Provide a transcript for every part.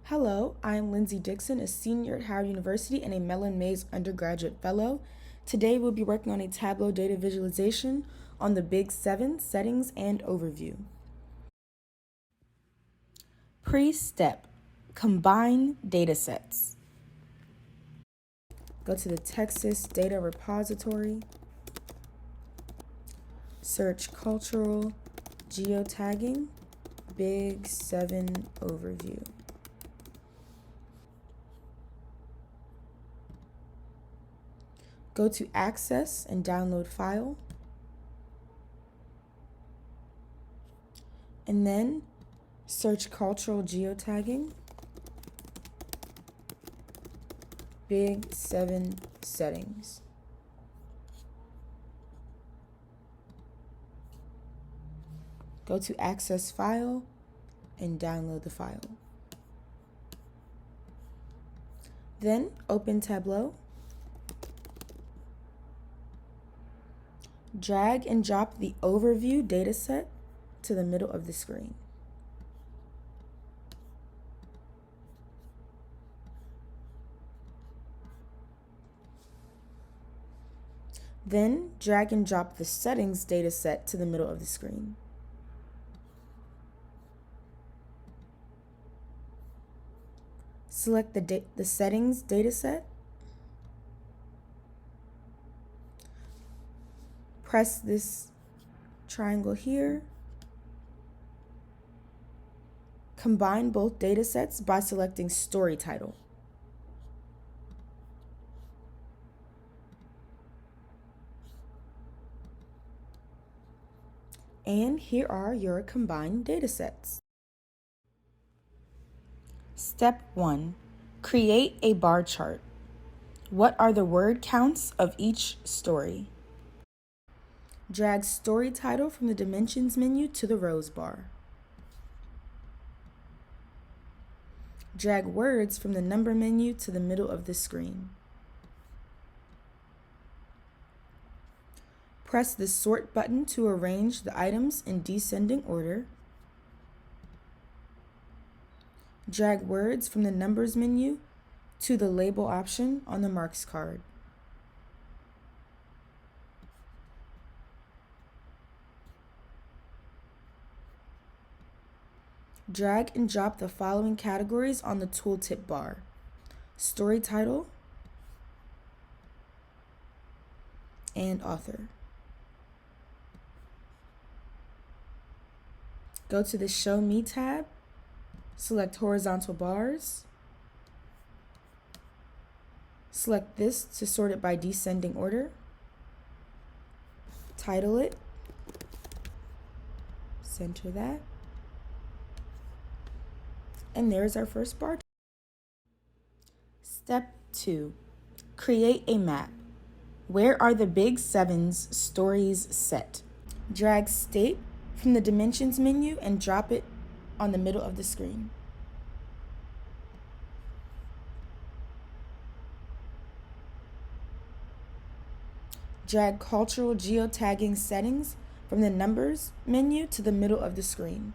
Hello, I am Lindsay Dixon, a senior at Howard University and a Mellon Mays undergraduate fellow. Today we'll be working on a Tableau data visualization on the Big 7 settings and overview. PreStep, combine datasets. Go to the Texas Data Repository, search cultural geotagging, Big 7 overview. Go to Access and Download File. And then search Cultural Geotagging, Big 7 Settings. Go to Access File and download the file. Then open Tableau. Drag and drop the overview dataset to the middle of the screen. Then drag and drop the settings dataset to the middle of the screen. Select the settings dataset. Press this triangle here. Combine both datasets by selecting Story Title. And here are your combined datasets. Step 1. Create a bar chart. What are the word counts of each story? Drag Story Title from the Dimensions menu to the rows bar. Drag Words from the Number menu to the middle of the screen. Press the Sort button to arrange the items in descending order. Drag Words from the Numbers menu to the Label option on the Marks card. Drag and drop the following categories on the tooltip bar: Story Title and Author. Go to the Show Me tab, select Horizontal Bars. Select this to sort it by descending order. Title it. Center that. And there's our first bar. Step 2. Create a map. Where are the Big 7's stories set? Drag State from the Dimensions menu and drop it on the middle of the screen. Drag Cultural Geotagging Settings from the Numbers menu to the middle of the screen.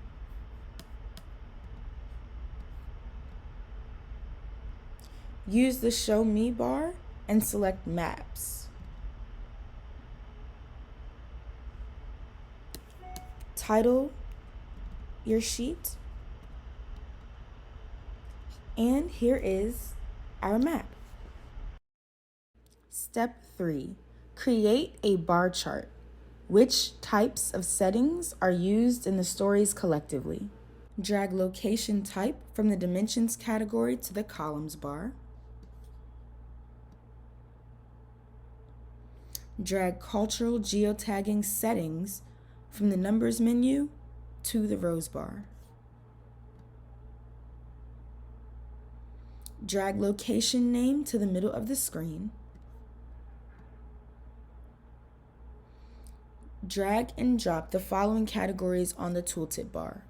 Use the Show Me bar and select Maps. Title your sheet. And here is our map. Step 3. Create a bar chart. Which types of settings are used in the stories collectively? Drag Location Type from the Dimensions category to the Columns bar. Drag Cultural Geotagging Settings from the Numbers menu to the Rows bar. Drag Location Name to the middle of the screen. Drag and drop the following categories on the tooltip bar: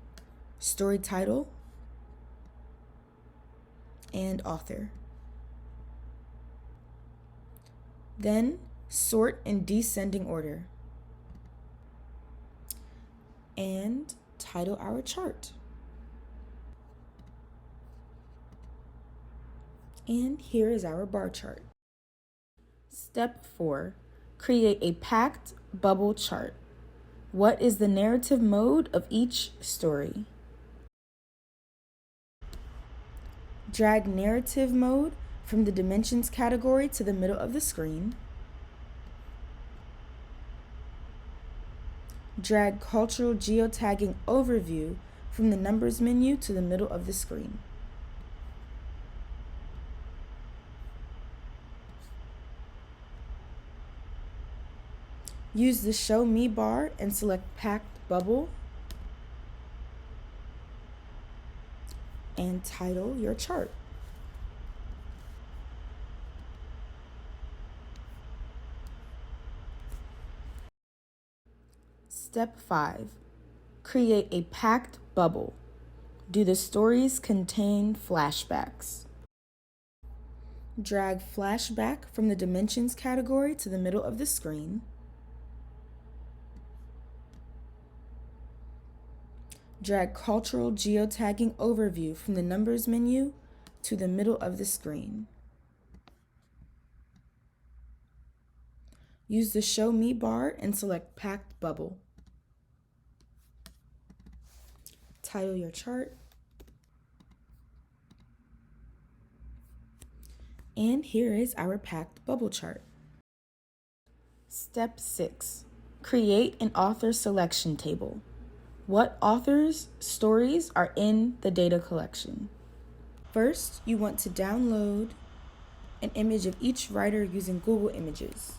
Story Title and Author. Then sort in descending order and title our chart. And here is our bar chart. Step 4. Create a packed bubble chart. What is the narrative mode of each story? Drag narrative mode from the dimensions category to the middle of the screen. Drag cultural geotagging overview from the numbers menu to the middle of the screen. Use the Show Me bar and select Packed Bubble and title your chart. Step 5. Create a packed bubble. Do the stories contain flashbacks? Drag Flashback from the Dimensions category to the middle of the screen. Drag Cultural Geotagging Overview from the Numbers menu to the middle of the screen. Use the Show Me bar and select Packed Bubble. Title your chart. And here is our packed bubble chart. Step 6. Create an author selection table. What authors' stories are in the data collection? First, you want to download an image of each writer using Google Images.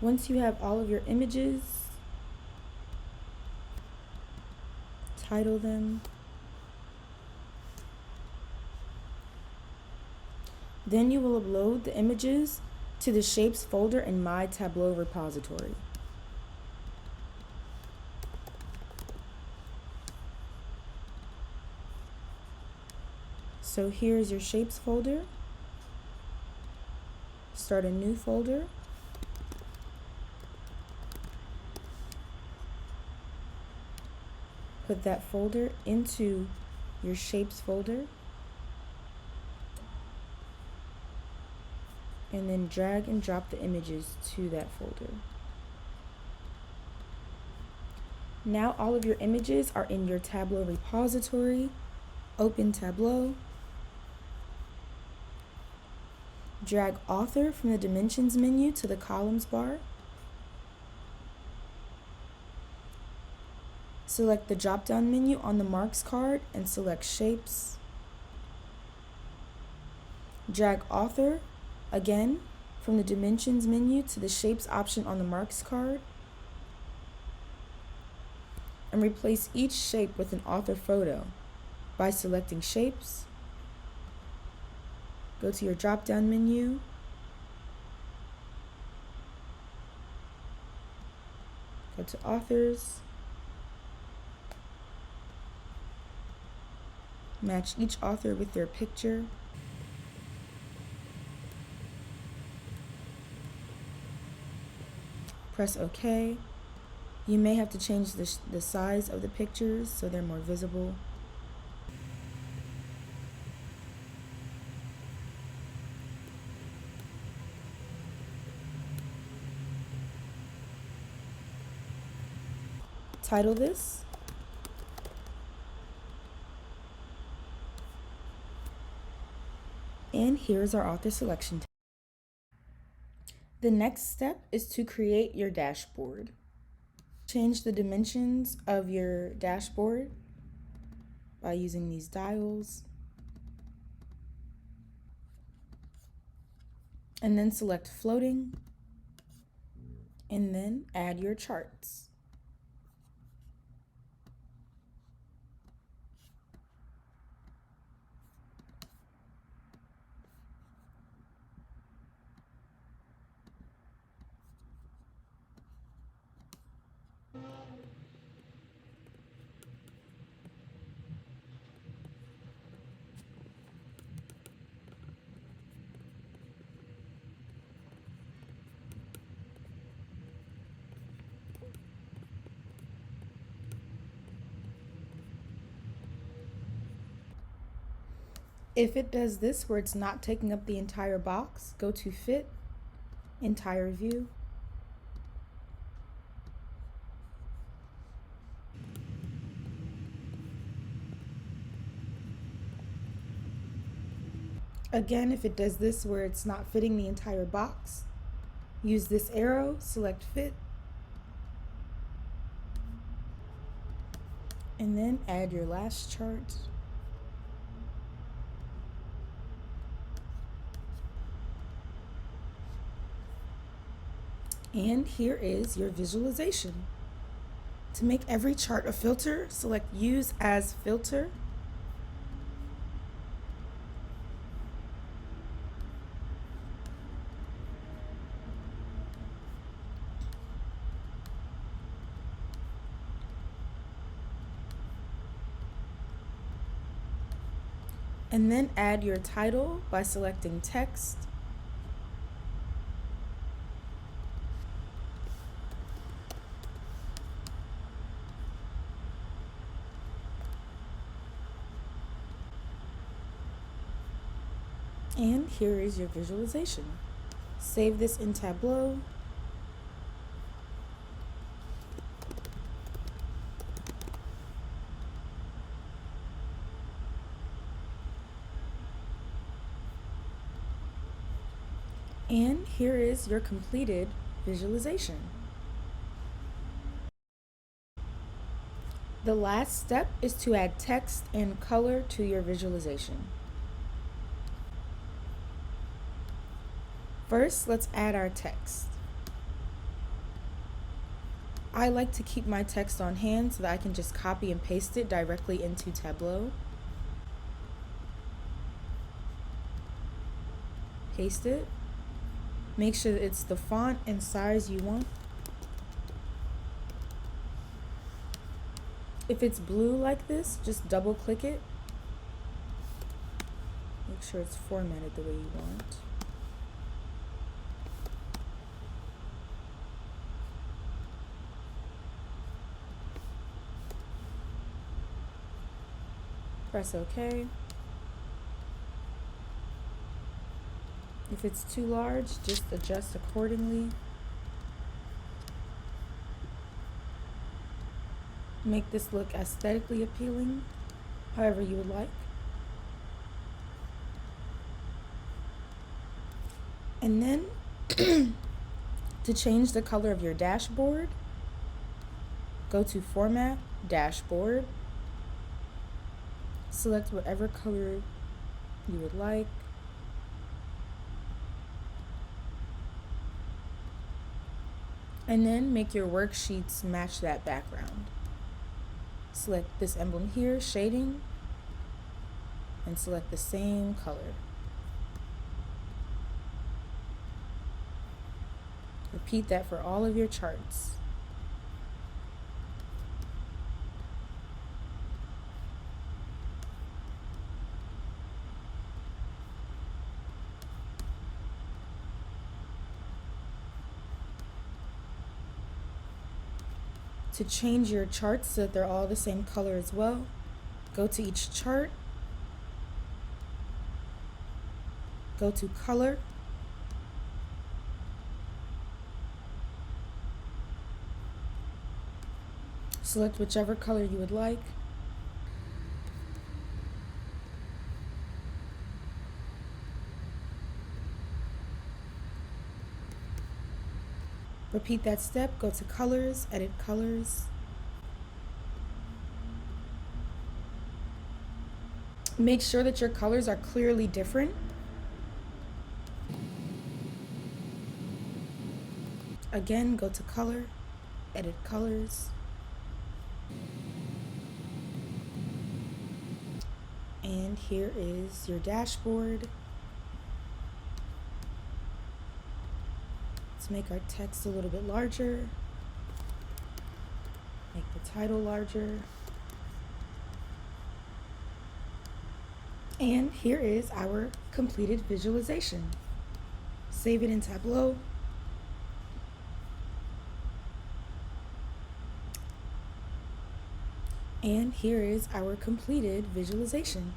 Once you have all of your images, title them. Then you will upload the images to the Shapes folder in My Tableau repository. So here's your Shapes folder. Start a new folder. Put that folder into your Shapes folder. And then drag and drop the images to that folder. Now all of your images are in your Tableau repository. Open Tableau. Drag Author from the Dimensions menu to the Columns bar. Select the drop-down menu on the Marks card and select Shapes. Drag Author again from the Dimensions menu to the Shapes option on the Marks card. And replace each shape with an author photo by selecting Shapes. Go to your drop-down menu. Go to Authors. Match each author with their picture. Press OK. You may have to change the size of the pictures so they're more visible. Title this. And here's our author selection tab. The next step is to create your dashboard. Change the dimensions of your dashboard by using these dials. And then select floating, and then add your charts. If it does this where it's not taking up the entire box, go to Fit, Entire View. Again, if it does this where it's not fitting the entire box, use this arrow, select Fit, and then add your last chart. And here is your visualization. To make every chart a filter, select Use as Filter. And then add your title by selecting Text. And here is your visualization. Save this in Tableau. And here is your completed visualization. The last step is to add text and color to your visualization. First, let's add our text. I like to keep my text on hand so that I can just copy and paste it directly into Tableau. Paste it. Make sure that it's the font and size you want. If it's blue like this, just double click it. Make sure it's formatted the way you want. Press OK. If it's too large, just adjust accordingly. Make this look aesthetically appealing, however you would like. And then, to change the color of your dashboard, go to Format, Dashboard. Select whatever color you would like. And then make your worksheets match that background. Select this emblem here, shading, and select the same color. Repeat that for all of your charts. To change your charts so that they're all the same color as well, go to each chart, go to Color, select whichever color you would like, Repeat that step, go to colors, edit colors. Make sure that your colors are clearly different. Again, go to color, edit colors. And here is your dashboard. Let's make our text a little bit larger. Make the title larger. And here is our completed visualization. Save it in Tableau. And here is our completed visualization.